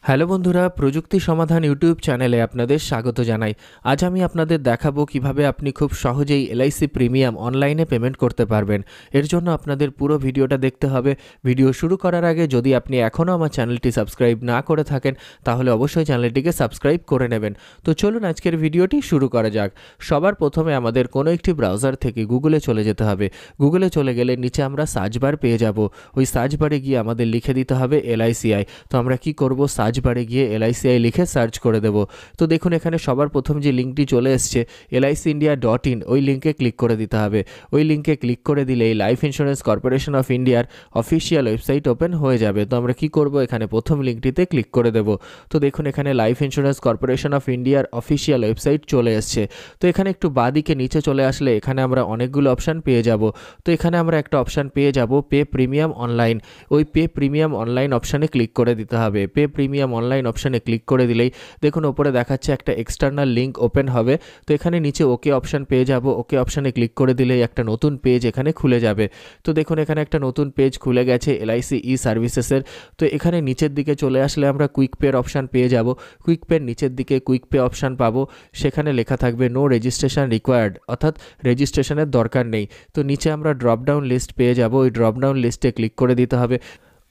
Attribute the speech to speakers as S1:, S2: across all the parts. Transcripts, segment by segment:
S1: Hello বন্ধুরা, প্রযুক্তি সমাধান ইউটিউব চ্যানেলে আপনাদের স্বাগত জানাই। আজ আমি আপনাদের দেখাবো কিভাবে আপনি খুব সহজেই এলআইসি প্রিমিয়াম অনলাইনে পেমেন্ট করতে পারবেন। এর জন্য আপনাদের পুরো ভিডিওটা দেখতে হবে। ভিডিও শুরু করার আগে যদি আপনি এখনও আমার চ্যানেলটি সাবস্ক্রাইব না করে থাকেন তাহলে অবশ্যই চ্যানেলটিকে সাবস্ক্রাইব করে নেবেন। তো চলুন আজকের ভিডিওটি শুরু করা যাক। সবার প্রথমে আমাদের কোনো একটি ব্রাউজার থেকে গুগলে চলে যেতে হবে। গুগলে চলে গেলে নিচে আমরা সার্চ বার পেয়ে যাব। ওই সার্চ বারে গিয়ে আমাদের লিখে দিতে হবে এলআইসিআই। তো আমরা কি করব, সার্চ বারে গিয়ে এলআইসিআই লিখে সার্চ করে দেব। তো দেখুন এখানে সবার প্রথম যে লিঙ্কটি চলে এসছে licindia.in, ওই লিঙ্কে ক্লিক করে দিতে হবে। ওই লিঙ্কে ক্লিক করে দিলেই লাইফ ইন্স্যুরেন্স কর্পোরেশন অফ ইন্ডিয়ার অফিসিয়াল ওয়েবসাইট ওপেন হয়ে যাবে। তো আমরা কি করব, এখানে প্রথম লিঙ্কটিতে ক্লিক করে দেব। তো দেখুন এখানে লাইফ ইন্স্যুরেন্স কর্পোরেশন অফ ইন্ডিয়ার অফিসিয়াল ওয়েবসাইট চলে এসছে। তো এখানে একটু বাঁদিকে নিচে চলে আসলে এখানে আমরা অনেকগুলো অপশান পেয়ে যাব। তো এখানে আমরা একটা অপশান পেয়ে যাব পে প্রিমিয়াম অনলাইন। ওই পে প্রিমিয়াম অনলাইন অপশানে ক্লিক করে দিতে হবে। পে প্রিমিয়াম অনলাইন অপশানে ক্লিক করে দিলেই দেখুন ওপরে দেখাচ্ছে একটা এক্সটার্নাল লিঙ্ক ওপেন হবে। তো এখানে নিচে ওকে অপশান পেয়ে যাব। ওকে অপশানে ক্লিক করে দিলেই একটা নতুন পেজ এখানে খুলে যাবে। তো দেখুন এখানে একটা নতুন পেজ খুলে গেছে এলআইসি ই সার্ভিসেসের। তো এখানে নিচের দিকে চলে আসলে আমরা কুইক পের অপশান পেয়ে যাব। কুইক পের নিচের দিকে কুইক পে অপশান পাবো। সেখানে লেখা থাকবে নো রেজিস্ট্রেশন রিকোয়ার্ড, অর্থাৎ রেজিস্ট্রেশনের দরকার নেই। তো নিচে আমরা ড্রপডাউন লিস্ট পেয়ে যাব। ওই ড্রপডাউন লিস্টে ক্লিক করে দিতে হবে।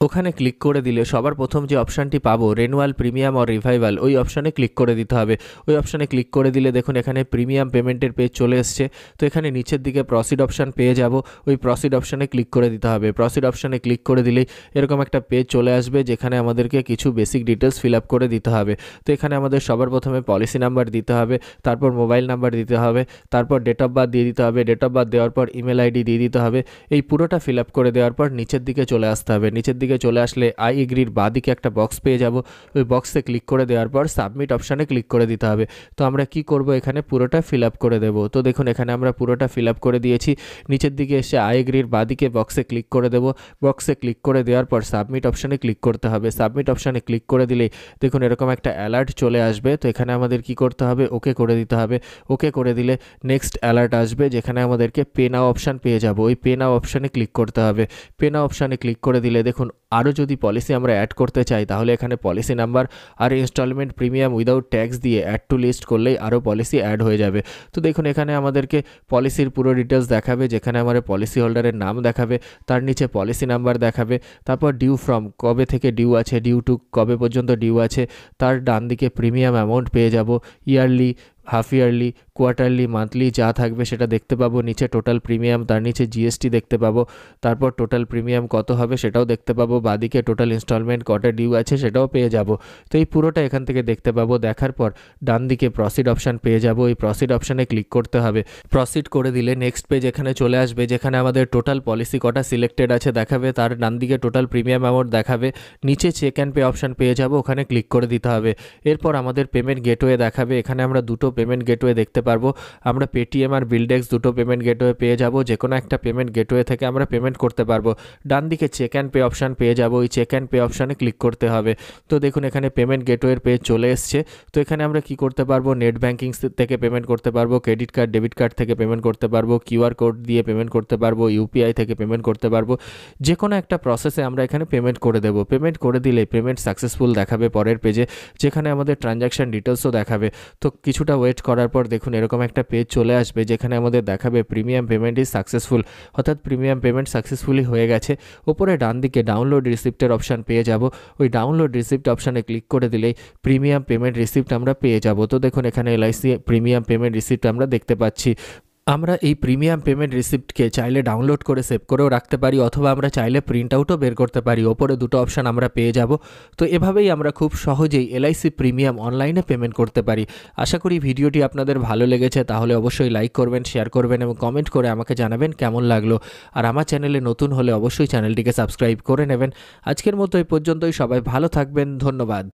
S1: ওখানে ক্লিক করে দিলে সবার প্রথম যে অপশানটি পাবো রেনুয়াল প্রিমিয়াম অর রিভাইভাল, ওই অপশানে ক্লিক করে দিতে হবে। ওই অপশানে ক্লিক করে দিলে দেখুন এখানে প্রিমিয়াম পেমেন্টের পেজ চলে এসছে। তো এখানে নিচের দিকে প্রসিড অপশান পেয়ে যাব। ওই প্রসিড অপশানে ক্লিক করে দিতে হবে। প্রসিড অপশানে ক্লিক করে দিলেই এরকম একটা পেজ চলে আসবে যেখানে আমাদেরকে কিছু বেসিক ডিটেলস ফিল আপ করে দিতে হবে। তো এখানে আমাদের সবার প্রথমে পলিসি নাম্বার দিতে হবে, তারপর মোবাইল নাম্বার দিতে হবে, তারপর ডেট অফ বার্থ দিয়ে দিতে হবে। ডেট অফ বার্থ দেওয়ার পর ইমেল আইডি দিয়ে দিতে হবে। এই পুরোটা ফিল আপ করে দেওয়ার পর নিচের দিকে চলে আসতে হবে। নিচের দিকে চলে আসলে আই এগ্রির বাঁদিকে একটা বক্স পেয়ে যাব। ওই বক্সে ক্লিক করে দেওয়ার পর সাবমিট অপশানে ক্লিক করে দিতে হবে। তো আমরা কি করব, এখানে পুরোটা ফিল আপ করে দেব। তো দেখুন এখানে আমরা পুরোটা ফিল আপ করে দিয়েছি। নিচের দিকে এসে আই এগ্রির বাঁদিকে বক্সে ক্লিক করে দেব। বক্সে ক্লিক করে দেওয়ার পর সাবমিট অপশানে ক্লিক করতে হবে। সাবমিট অপশানে ক্লিক করে দিলেই দেখুন এরকম একটা অ্যালার্ট চলে আসবে। তো এখানে আমাদের কি করতে হবে, ওকে করে দিতে হবে। ওকে করে দিলে নেক্সট অ্যালার্ট আসবে যেখানে আমাদেরকে পে নাও অপশান পেয়ে যাব। ওই পে নাও অপশানে ক্লিক করতে হবে। পে নাও অপশানে ক্লিক করে দিলে দেখুন আরও যদি পলিসি আমরা অ্যাড করতে চাই তাহলে এখানে পলিসি নাম্বার আর ইনস্টলমেন্ট প্রিমিয়াম উইদাউট ট্যাক্স দিয়ে অ্যাড টু লিস্ট করলেই আরও পলিসি অ্যাড হয়ে যাবে। তো দেখুন এখানে আমাদেরকে পলিসির পুরো ডিটেলস দেখাবে, যেখানে আমাদের পলিসি হোল্ডারের নাম দেখাবে, তার নিচে পলিসি নাম্বার দেখাবে, তারপর ডিউ ফ্রম কবে থেকে ডিউ আছে, ডিউ টু কবে পর্যন্ত ডিউ আছে, তার ডান দিকে প্রিমিয়াম অ্যামাউন্ট পেয়ে যাব, yearly, half yearly, quarterly, monthly যা থাকবে সেটা দেখতে পাবো। নিচে টোটাল প্রিমিয়াম, তার নিচে জিএসটি দেখতে পাবো, তারপর টোটাল প্রিমিয়াম কত হবে সেটাও দেখতে পাবো। বাদিকে টোটাল ইনস্টলমেন্ট কটা ডিউ আছে সেটাও পেয়ে যাব। তো এই পুরোটা এখান থেকে দেখতে পাবো। দেখার পর ডান দিকে প্রসিড অপশান পেয়ে যাব। এই প্রসিড অপশানে ক্লিক করতে হবে। প্রসিড করে দিলে নেক্সট পেজ এখানে চলে আসবে যেখানে আমাদের টোটাল পলিসি কটা সিলেক্টেড আছে দেখাবে, তার ডান দিকে টোটাল প্রিমিয়াম অ্যামাউন্ট দেখাবে। নিচে চেক অ্যান্ড পে অপশান পেয়ে যাব, ওখানে ক্লিক করে দিতে হবে। এরপর আমাদের পেমেন্ট গেটওয়ে দেখাবে। এখানে আমরা দুটো পেমেন্ট গেটওয়ে দেখতে পারবো। আমরা পেটিএম আর বিলডেক্স দুটো পেমেন্ট গেটওয়ে পেয়ে যাব। যে কোনো একটা পেমেন্ট গেটওয়ে থেকে আমরা পেমেন্ট করতে পারবো। ডান দিকে চেক অ্যান্ড পে অপশান পেয়ে যাব। ওই চেক অ্যান্ড পে অপশানে ক্লিক করতে হবে। তো দেখুন এখানে পেমেন্ট গেটওয়ের পেজ চলে এসছে। তো এখানে আমরা কি করতে পারবো, নেট ব্যাঙ্কিং থেকে পেমেন্ট করতে পারবো, ক্রেডিট কার্ড ডেবিট কার্ড থেকে পেমেন্ট করতে পারবো, কিউআর কোড দিয়ে পেমেন্ট করতে পারবো, ইউপিআই থেকে পেমেন্ট করতে পারবো। যে কোনো একটা প্রসেসে আমরা এখানে পেমেন্ট করে দেবো। পেমেন্ট করে দিলে পেমেন্ট সাকসেসফুল দেখাবে পরের পেজে, যেখানে আমাদের ট্রানজ্যাকশান ডিটেলসও দেখাবে। তো কিছুটা ওয়েট করার পর দেখুন এরকম একটা পেজ চলে আসবে যেখানে আমাদের দেখাবে প্রিমিয়াম পেমেন্ট ইজ সাকসেসফুল, অর্থাৎ প্রিমিয়াম পেমেন্ট সাকসেসফুলি হয়ে গেছে। ওপরে ডান দিকে ডাউনলোড রিসিপ্টের অপশান পেয়ে যাব। ওই ডাউনলোড রিসিপ্ট অপশানে ক্লিক করে দিলেই প্রিমিয়াম পেমেন্ট রিসিপ্ট আমরা পেয়ে যাব। তো দেখুন এখানে এলআইসি প্রিমিয়াম পেমেন্ট রিসিপ্ট আমরা দেখতে পাচ্ছি। আমরা এই প্রিমিয়াম পেমেন্ট রিসিপ্টকে চাইলে ডাউনলোড করে সেভ করেও রাখতে পারি, অথবা আমরা চাইলে প্রিন্ট আউটও বের করতে পারি। ওপরে দুটো অপশান আমরা পেয়ে যাব। তো এভাবেই আমরা খুব সহজেই এলআইসি প্রিমিয়াম অনলাইনে পেমেন্ট করতে পারি। আশা করি ভিডিওটি আপনাদের ভালো লেগেছে। তাহলে অবশ্যই লাইক করবেন, শেয়ার করবেন এবং কমেন্ট করে আমাকে জানাবেন কেমন লাগলো। আর আমার চ্যানেলে নতুন হলে অবশ্যই চ্যানেলটিকে সাবস্ক্রাইব করে নেবেন। আজকের মতো এই পর্যন্তই। সবাই ভালো থাকবেন। ধন্যবাদ।